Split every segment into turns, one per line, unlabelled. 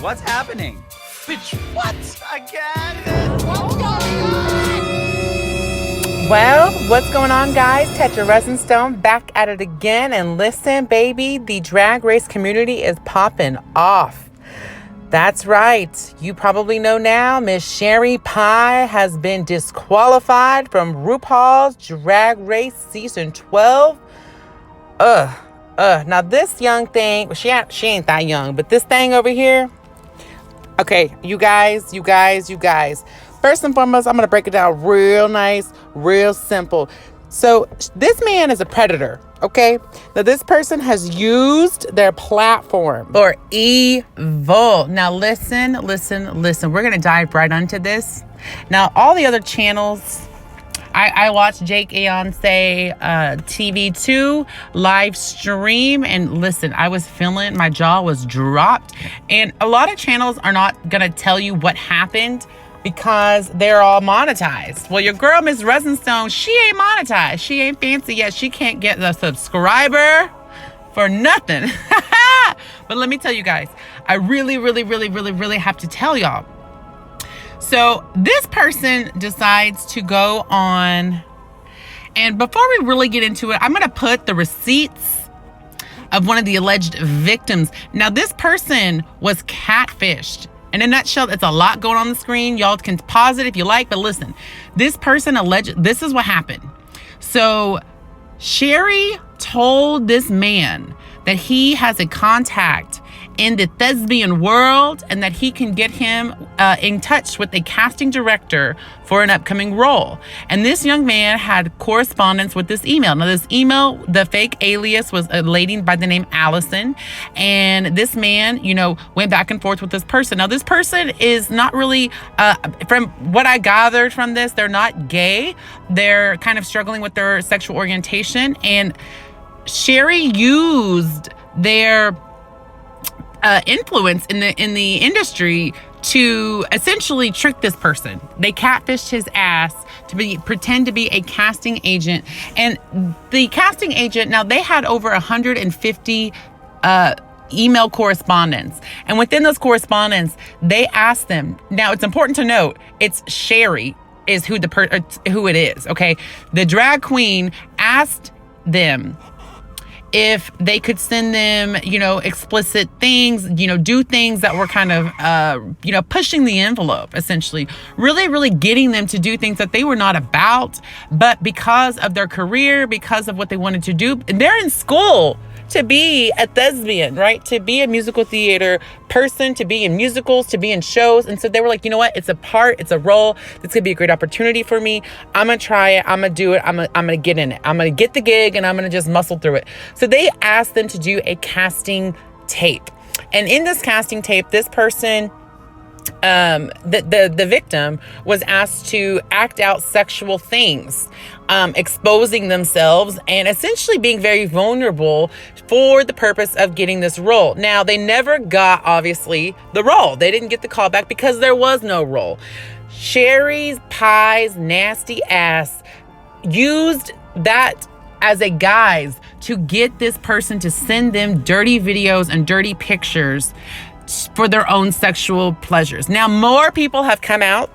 What's happening? Bitch, what? Again? What's going on?
Well, what's going on, guys? Tetra Resin Stone back at it again. And listen, baby, the drag race community is popping off. That's right. You probably know now, Miss Sherry Pie has been disqualified from RuPaul's Drag Race Season 12. Now this young thing, she ain't that young, but this thing over here. Okay, you guys. First and foremost, I'm going to break it down real nice, real simple. So this man is a predator, okay? Now this person has used their platform for evil. Now listen. We're going to dive right into this. Now all the other channels, I watched JakeyonceTV 2 live stream, and listen, I was feeling, my jaw was dropped. And a lot of channels are not going to tell you what happened because they're all monetized. Well, your girl, Miss Resin Stone, she ain't monetized. She ain't fancy yet. She can't get the subscriber for nothing. But let me tell you guys, I really have to tell y'all. So this person decides to go on, and before we really get into it, I'm going to put the receipts of one of the alleged victims. Now, this person was catfished. In a nutshell, it's a lot going on the screen. Y'all can pause it if you like, but listen, this person this is what happened. So Sherry told this man that he has a contact in the thespian world and that he can get him in touch with a casting director for an upcoming role. And this young man had correspondence with this email. Now this email, the fake alias was a lady by the name Allison. And this man, went back and forth with this person. Now this person is not really, from what I gathered from this, they're not gay. They're kind of struggling with their sexual orientation. And Sherry used their influence in the industry to essentially trick this person. They catfished his ass to pretend to be a casting agent. And the casting agent, now they had over 150 email correspondence. And within those correspondence, they asked them, now it's important to note, it's Sherry is who it is, okay? The drag queen asked them if they could send them, explicit things, do things that were kind of, pushing the envelope, essentially. Really getting them to do things that they were not about. But because of their career, because of what they wanted to do, they're in school to be a thespian, right? To be a musical theater person, to be in musicals, to be in shows. And so they were like, you know what? It's a part, it's a role. This could be a great opportunity for me. I'm going to try it. I'm going to do it. I'm going to get in it. I'm going to get the gig and I'm going to just muscle through it. So they asked them to do a casting tape. And in this casting tape, this person, the victim was asked to act out sexual things, exposing themselves and essentially being very vulnerable for the purpose of getting this role. Now, they never got, obviously, the role. They didn't get the call back because there was no role. Sherry Pie's nasty ass used that as a guise to get this person to send them dirty videos and dirty pictures for their own sexual pleasures. Now, more people have come out.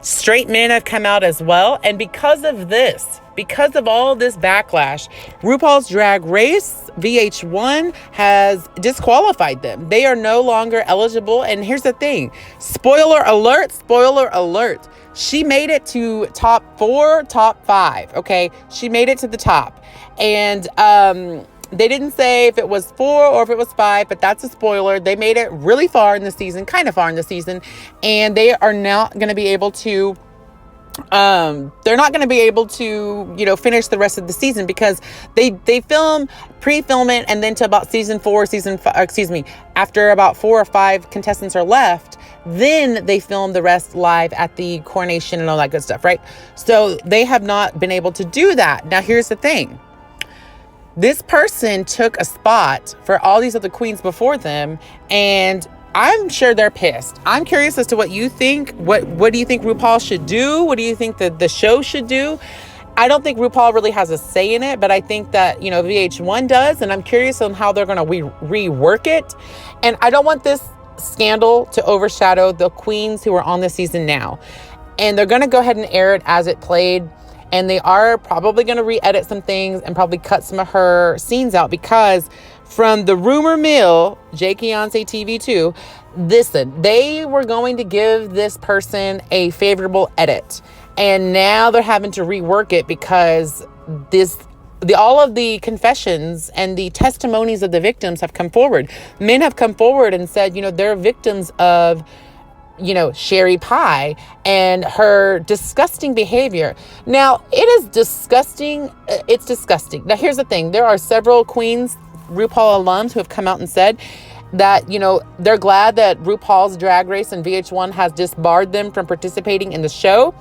Straight men have come out as well. And because of this, because of all this backlash, RuPaul's Drag Race VH1 has disqualified them. They are no longer eligible. And here's the thing. Spoiler alert. She made it to top 4, top 5. Okay. She made it to the top. And, they didn't say if it was 4 or if it was 5, but that's a spoiler. They made it really far in the season, kind of far in the season, and they are not going to be able to, finish the rest of the season because they pre-film it, and then to about after about 4 or 5 contestants are left, then they film the rest live at the coronation and all that good stuff, right? So they have not been able to do that. Now, here's the thing. This person took a spot for all these other queens before them, and I'm sure they're pissed. I'm curious as to what you think. What do you think RuPaul should do? What do you think the show should do? I don't think RuPaul really has a say in it, but I think that, VH1 does, and I'm curious on how they're going to rework it. And I don't want this scandal to overshadow the queens who are on the season now. And they're going to go ahead and air it as it played. And they are probably going to re-edit some things and probably cut some of her scenes out, because from the rumor mill, JakeyonceTV too, listen, they were going to give this person a favorable edit. And now they're having to rework it because all of the confessions and the testimonies of the victims have come forward. Men have come forward and said, they're victims of Sherry Pie and her disgusting behavior. Now, it is disgusting. It's disgusting. Now, here's the thing. There are several queens, RuPaul alums, who have come out and said that, they're glad that RuPaul's Drag Race and VH1 has disbarred them from participating in the show,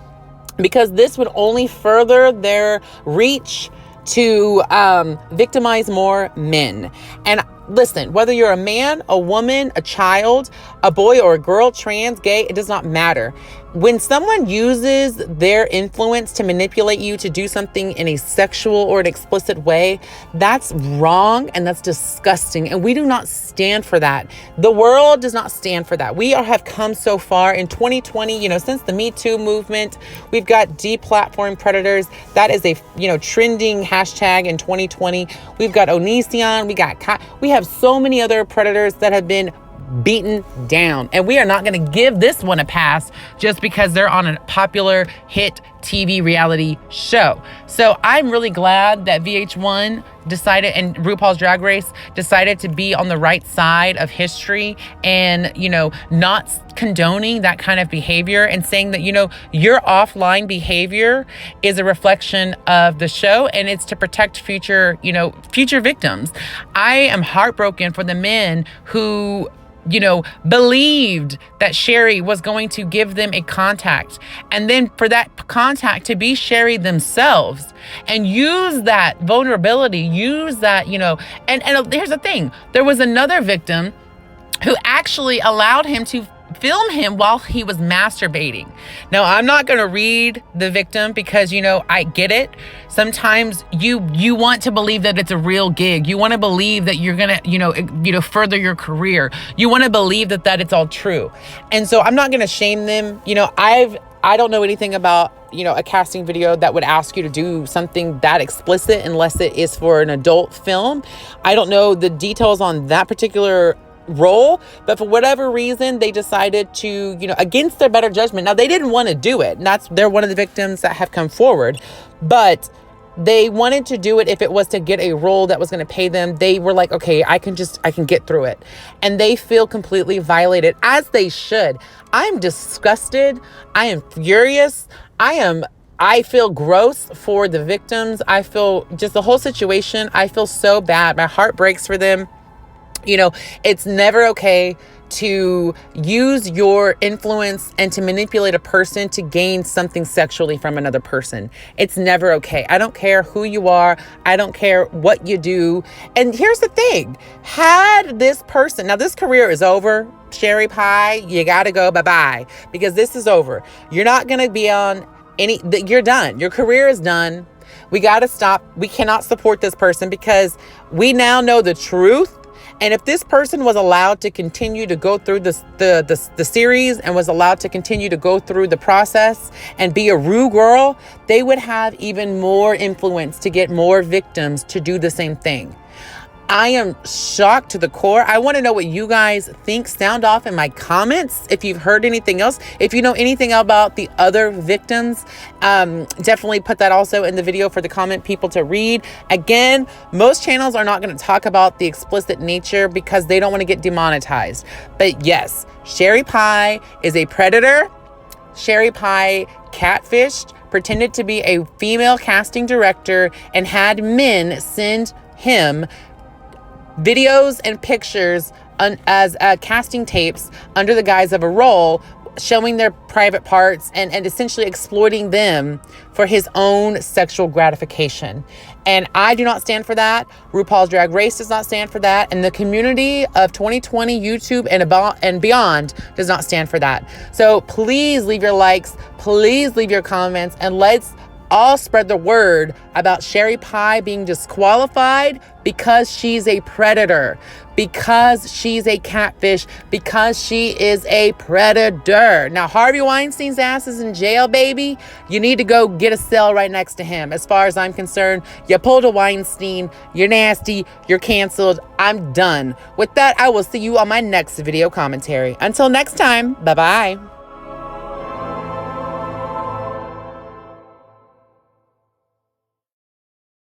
because this would only further their reach to victimize more men. And listen, whether you're a man, a woman, a child, a boy or a girl, trans, gay, it does not matter. When someone uses their influence to manipulate you to do something in a sexual or an explicit way, that's wrong and that's disgusting. And we do not stand for that. The world does not stand for that. We have come so far in 2020, since the Me Too movement. We've got deplatform predators. That is a, trending hashtag in 2020. We've got Onision. We have so many other predators that have been beaten down, and we are not going to give this one a pass just because they're on a popular hit TV reality show. So I'm really glad that VH1 decided, and RuPaul's Drag Race decided to be on the right side of history and, not condoning that kind of behavior and saying that, your offline behavior is a reflection of the show and it's to protect future victims. I am heartbroken for the men who believed that Sherry was going to give them a contact, and then for that contact to be Sherry themselves, and use that vulnerability, use that, and here's the thing. There was another victim who actually allowed him to film him while he was masturbating. Now, I'm not going to read the victim because, I get it. Sometimes you want to believe that it's a real gig. You want to believe that you're going to, further your career. You want to believe that it's all true. And so I'm not going to shame them. I don't know anything about, a casting video that would ask you to do something that explicit unless it is for an adult film. I don't know the details on that particular role, but for whatever reason they decided to, against their better judgment. Now, they didn't want to do it, and they're one of the victims that have come forward, but they wanted to do it if it was to get a role that was going to pay them. They were like, okay, I can get through it. And they feel completely violated, as they should. I'm disgusted. I am furious. I feel gross for the victims. I feel just the whole situation. I feel so bad. My heart breaks for them. It's never okay to use your influence and to manipulate a person to gain something sexually from another person. It's never okay. I don't care who you are. I don't care what you do. And here's the thing. Had this person, now this career is over, Sherry Pie, you got to go bye-bye, because this is over. You're not going to be on you're done. Your career is done. We got to stop. We cannot support this person because we now know the truth. And if this person was allowed to continue to go through the series and was allowed to continue to go through the process and be a Ru girl, they would have even more influence to get more victims to do the same thing. I am shocked to the core. I want to know what you guys think. Sound off in my comments if you've heard anything else. If you know anything about the other victims, definitely put that also in the video for the comment people to read. Again, most channels are not going to talk about the explicit nature because they don't want to get demonetized. But yes, Sherry Pie is a predator. Sherry Pie catfished, pretended to be a female casting director, and had men send him videos and pictures as casting tapes under the guise of a role, showing their private parts and essentially exploiting them for his own sexual gratification. And I do not stand for that. RuPaul's Drag Race does not stand for that. And the community of 2020 YouTube and beyond does not stand for that. So please leave your likes, please leave your comments, and let's all spread the word about Sherry Pie being disqualified because she's a predator, because she's a catfish, because she is a predator. Now, Harvey Weinstein's ass is in jail, baby. You need to go get a cell right next to him. As far as I'm concerned, you pulled a Weinstein, you're nasty, you're canceled. I'm done. With that, I will see you on my next video commentary. Until next time, bye-bye.